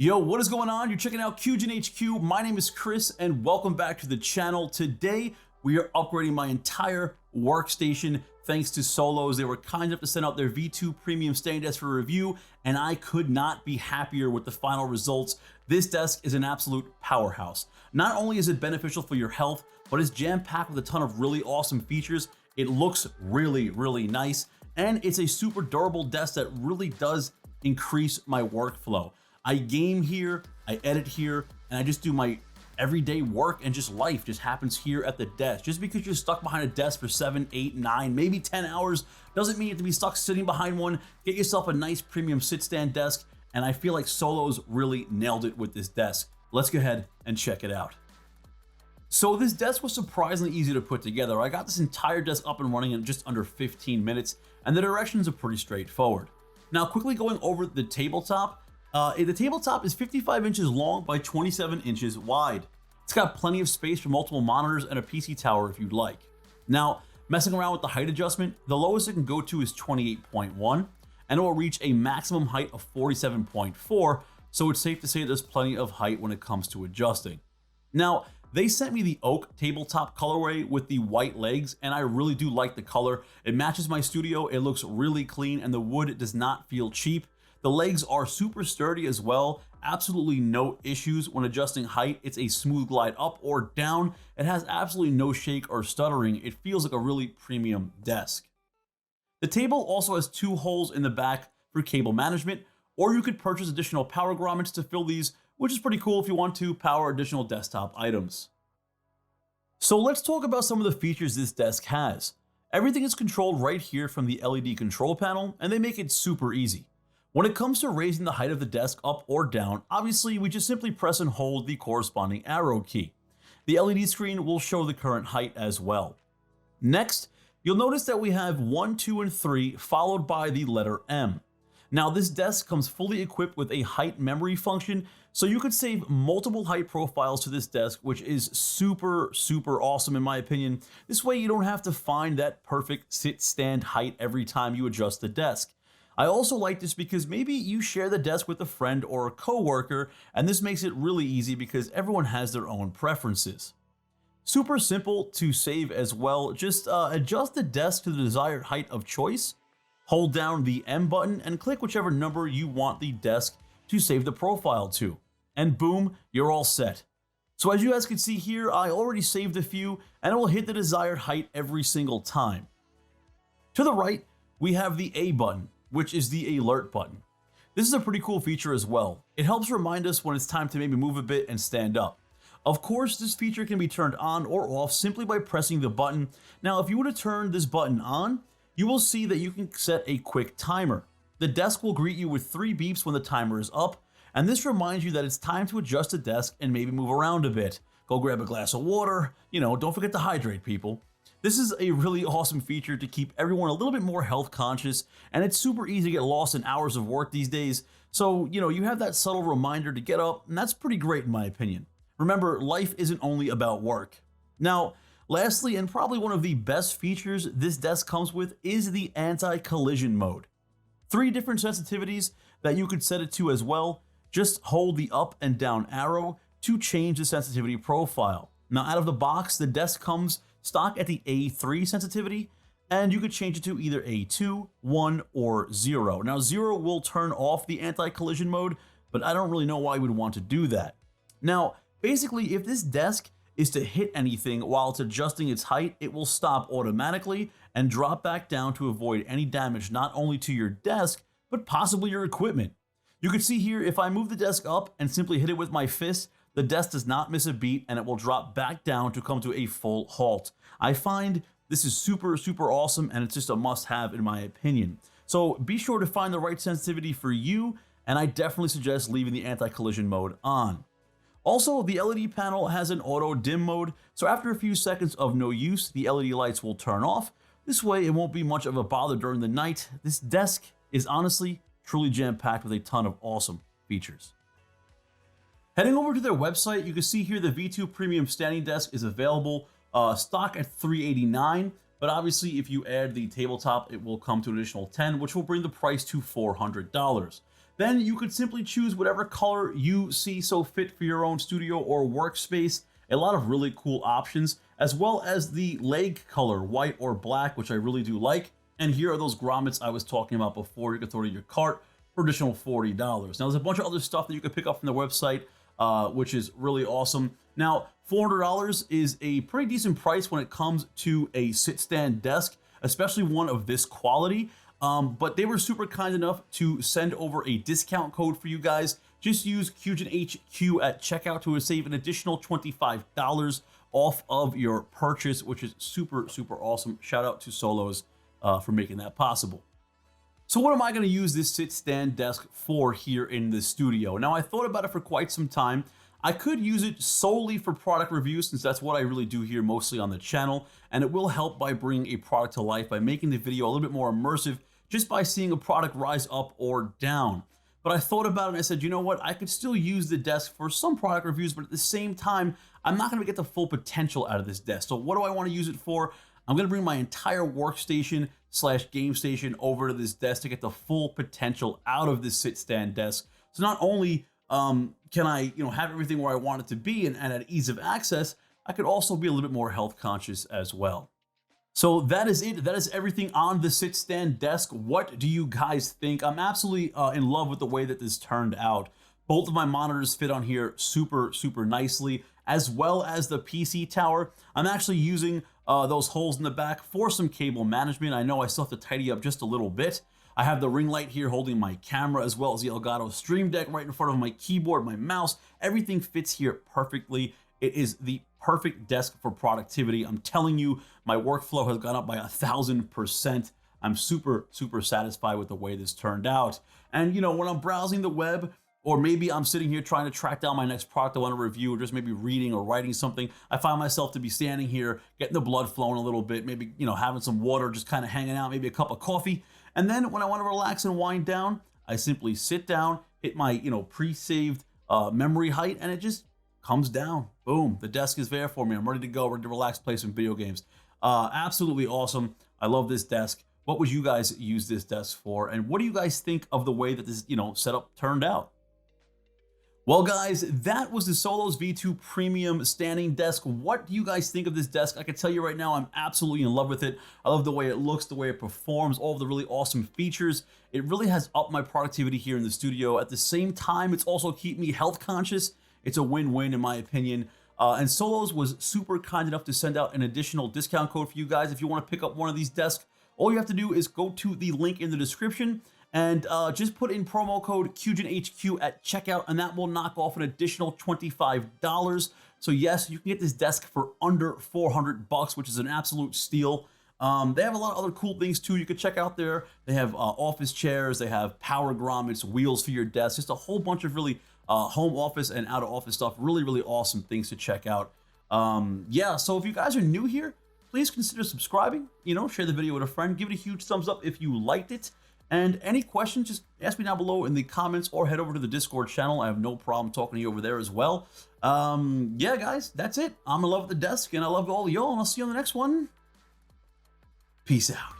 Yo, what is going on? You're checking out QGen HQ. My name is Chris and welcome back to the channel. Today, we are upgrading my entire workstation thanks to Solos. They were kind enough to send out their V2 Premium Standing Desk for review, and I could not be happier with the final results. This desk is an absolute powerhouse. Not only is it beneficial for your health, but it's jam-packed with a ton of really awesome features. It looks really nice, and it's a super durable desk that really does increase my workflow. I game here, I edit here, and I just do my everyday work, and just life just happens here at the desk. Just because you're stuck behind a desk for 7, 8, 9, maybe 10 hours doesn't mean you have to be stuck sitting behind one. Get yourself a nice premium sit stand desk, and I feel like Solos really nailed it with this desk. Let's go ahead and check it out. So this desk was surprisingly easy to put together. I got this entire desk up and running in just under 15 minutes, and the directions are pretty straightforward. Now, quickly going over the tabletop. The tabletop is 55 inches long by 27 inches wide. It's got plenty of space for multiple monitors and a PC tower if you'd like. Now, messing around with the height adjustment, the lowest it can go to is 28.1, and it will reach a maximum height of 47.4, so it's safe to say there's plenty of height when it comes to adjusting. Now, they sent me the oak tabletop colorway with the white legs, and I really do like the color. It matches my studio, it looks really clean, and the wood does not feel cheap. The legs are super sturdy as well. Absolutely no issues when adjusting height. It's a smooth glide up or down. It has absolutely no shake or stuttering. It feels like a really premium desk. The table also has 2 holes in the back for cable management, or you could purchase additional power grommets to fill these, which is pretty cool if you want to power additional desktop items. So let's talk about some of the features this desk has. Everything is controlled right here from the LED control panel, and they make it super easy. When it comes to raising the height of the desk up or down, obviously we just simply press and hold the corresponding arrow key. The LED screen will show the current height as well. Next, you'll notice that we have 1, 2, and 3 followed by the letter M. Now this desk comes fully equipped with a height memory function, so you could save multiple height profiles to this desk, which is super awesome in my opinion. This way you don't have to find that perfect sit stand height every time you adjust the desk. I also like this because maybe you share the desk with a friend or a coworker, and this makes it really easy because everyone has their own preferences. Super simple to save as well. Just adjust the desk to the desired height of choice, hold down the M button, and click whichever number you want the desk to save the profile to. And boom, you're all set. So as you guys can see here, I already saved a few, and it will hit the desired height every single time. To the right, we have the A button, which is the alert button. This is a pretty cool feature as well. It helps remind us when it's time to maybe move a bit and stand up. Of course, this feature can be turned on or off simply by pressing the button. Now, if you were to turn this button on, you will see that you can set a quick timer. The desk will greet you with 3 beeps when the timer is up, and this reminds you that it's time to adjust the desk and maybe move around a bit. Go grab a glass of water, don't forget to hydrate, people. This is a really awesome feature to keep everyone a little bit more health conscious, and it's super easy to get lost in hours of work these days. So, you have that subtle reminder to get up, and that's pretty great in my opinion. Remember, life isn't only about work. Now, lastly, and probably one of the best features this desk comes with is the anti-collision mode. 3 different sensitivities that you could set it to as well. Just hold the up and down arrow to change the sensitivity profile. Now, out of the box, the desk comes stock at the A3 sensitivity, and you could change it to either A2, 1, or 0. Now 0 will turn off the anti-collision mode, but I don't really know why you would want to do that. Now, basically, if this desk is to hit anything while it's adjusting its height, it will stop automatically and drop back down to avoid any damage not only to your desk, but possibly your equipment. You can see here, if I move the desk up and simply hit it with my fist, the desk does not miss a beat and it will drop back down to come to a full halt. I find this is super awesome, and it's just a must-have in my opinion. So be sure to find the right sensitivity for you, and I definitely suggest leaving the anti-collision mode on. Also, the LED panel has an auto dim mode, so after a few seconds of no use, the LED lights will turn off. This way it won't be much of a bother during the night. This desk is honestly truly jam-packed with a ton of awesome features. Heading over to their website, you can see here the V2 Premium Standing Desk is available stock at $389, but obviously if you add the tabletop, it will come to an additional $10, which will bring the price to $400. then you could simply choose whatever color you see so fit for your own studio or workspace. A lot of really cool options, as well as the leg color, white or black, which I really do like. And here are those grommets I was talking about before. You can throw to your cart for additional $40. Now, there's a bunch of other stuff that you can pick up from the website, which is really awesome. Now, $400 is a pretty decent price when it comes to a sit-stand desk, especially one of this quality. But they were super kind enough to send over a discount code for you guys. Just use QGenHQ at checkout to save an additional $25 off of your purchase, which is super, super awesome. Shout out to Solos for making that possible. So what am I going to use this sit-stand desk for here in the studio? Now, I thought about it for quite some time. I could use it solely for product reviews, since that's what I really do here mostly on the channel, and it will help by bringing a product to life by making the video a little bit more immersive just by seeing a product rise up or down. But I thought about it and I said, you know what, I could still use the desk for some product reviews, but at the same time, I'm not going to get the full potential out of this desk. So what do I want to use it for? I'm going to bring my entire workstation / game station over to this desk to get the full potential out of this sit-stand desk. So not only can I, have everything where I want it to be and at ease of access, I could also be a little bit more health conscious as well. So that is it. That is everything on the sit-stand desk. What do you guys think? I'm absolutely in love with the way that this turned out. Both of my monitors fit on here super, super nicely, as well as the PC tower. I'm actually using those holes in the back for some cable management. I know I still have to tidy up just a little bit. I have the ring light here holding my camera, as well as the Elgato Stream Deck right in front of my keyboard, my mouse. Everything fits here perfectly. It is the perfect desk for productivity. I'm telling you, my workflow has gone up by 1,000%. I'm super, super satisfied with the way this turned out. And when I'm browsing the web, or maybe I'm sitting here trying to track down my next product I want to review, or just maybe reading or writing something, I find myself to be standing here, getting the blood flowing a little bit, maybe, having some water, just kind of hanging out, maybe a cup of coffee. And then when I want to relax and wind down, I simply sit down, hit my, pre-saved memory height, and it just comes down. Boom, the desk is there for me. I'm ready to go, ready to relax, play some video games. Absolutely awesome. I love this desk. What would you guys use this desk for? And what do you guys think of the way that this, setup turned out? Well, guys, that was the Solos V2 Premium Standing Desk. What do you guys think of this desk? I can tell you right now, I'm absolutely in love with it. I love the way it looks, the way it performs, all of the really awesome features. It really has upped my productivity here in the studio. At the same time, it's also kept me health conscious. It's a win-win in my opinion. And Solos was super kind enough to send out an additional discount code for you guys. If you want to pick up one of these desks, all you have to do is go to the link in the description and just put in promo code QGenHQ at checkout, and that will knock off an additional $25. So yes, you can get this desk for under $400, which is an absolute steal. They have a lot of other cool things too you could check out there. They have office chairs, they have power grommets, wheels for your desk, just a whole bunch of really home office and out of office stuff. Really, really awesome things to check out. Yeah, so if you guys are new here, please consider subscribing, share the video with a friend, give it a huge thumbs up if you liked it. And any questions, just ask me down below in the comments or head over to the Discord channel. I have no problem talking to you over there as well. Yeah, guys, that's it. I'm in love with the desk, and I love all of y'all, and I'll see you on the next one. Peace out.